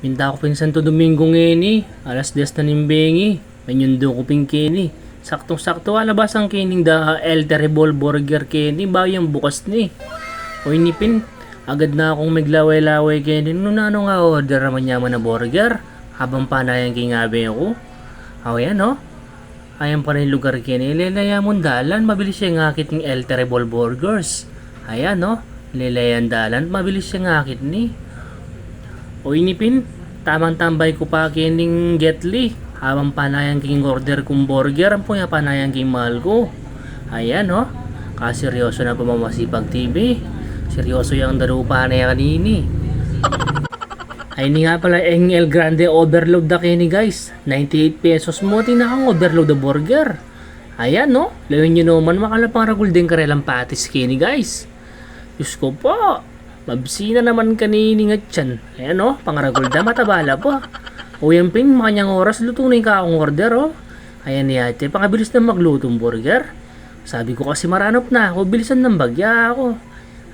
Minta ko pin Santo Domingo ngeni, alas 10 na nimbengi, manyundo ko pin keni. Saktong-sakto alabas ang kening da El Terrible Burger keni, bayang bukas ni. O inipin, agad na akong maglaway-laway keni, no na ano nga order naman yaman na burger, habang panayang kingabi ako. O yan o, ayan pa rin lugar keni, ililaya mong dalan, mabilis siya ngakit ng El Terrible Burgers. Ayan o, ililaya dalan, mabilis siya ngakit ni. O inipin, tamang tambay ko pa kining Getly habang panayang king order kong burger ang punya panayang king mahal ko. Ayan o, kaseryoso na pamamasipag TV, seryoso yung darupa na yan kanini. Ay ni nga pala ang El Grande overload na kini guys, 98 pesos mo tinakang overload na burger. Ayan no, layon nyo naman makalapang ragul din karelang patis kini guys. Diyos ko po, mabsina naman kanini nga tiyan. Ayan o, pangaragol da matabala po. O yan pin, makanyang oras luto na yung kakong order o. Ayan ni ate, pakabilis na maglutong burger. Sabi ko kasi maranop na ako, bilisan ng bagya ako.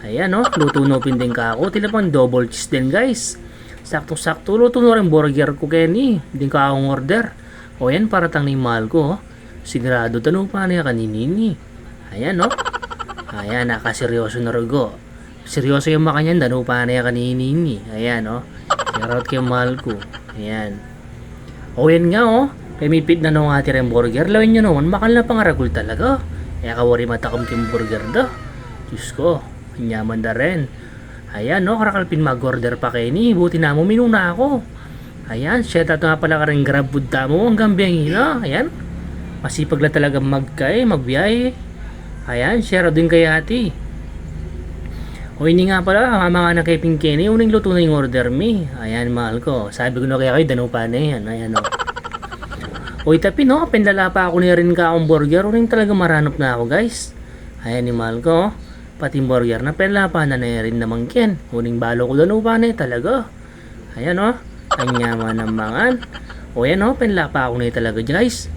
Ayan o, luto no pin din ka ako, tila pang double cheese din guys. Sakto-sakto, luto no rin burger ko keni, din kakong order. O yan, para tang ni mahal ko o. Sigurado tanong pa niya kaninini. Ayan o. Ayan, nakaseryoso na rugo. Seryoso yung makanyan, dano pa na yan kaninini. Ayan, o. Shoutout kayo mahal ko. Ayan. O, yan nga, o. Pamipit na nung ati rin burger. Lawin nyo naman, makal na pangaragul talaga. Kaya kawari matakam kim burger da. Diyos ko, nyaman da rin. Ayan, o. Karakalpin mag-order pa kayo ni. Buti na mo, minuna ako. Ayan, shoutout nga pala ka rin grab food mo. Hanggang biyangin, ayan. Masipag lang talaga magbiyahe. Ayan, share din kay ate. O hindi nga pala, mga anak kay Pinkeni, uning luto na yung order me. Ayan, mahal ko. Sabi ko na kaya kayo, dano pa na yan. Ayan o. O itapin no, pinlala pa ako na rin ka akong burger. Uning talaga maranop na ako guys. Ayan ni mahal ko. Pati burger na pinlala pa na rin naman ken. Uning balo ko dano pa na talaga. Ayan o. Kanyaman ng mangan. O yan o, pinlala pa ako na talaga guys.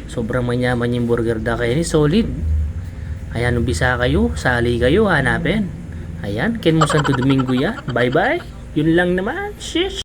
Sobrang manyaman yung burger da kayo ni solid. Ayan, umpisa kayo, sali kayo, hanapin. Ayan, Ken mo Santo Domingo yan. Bye-bye. Yun lang naman. Shish!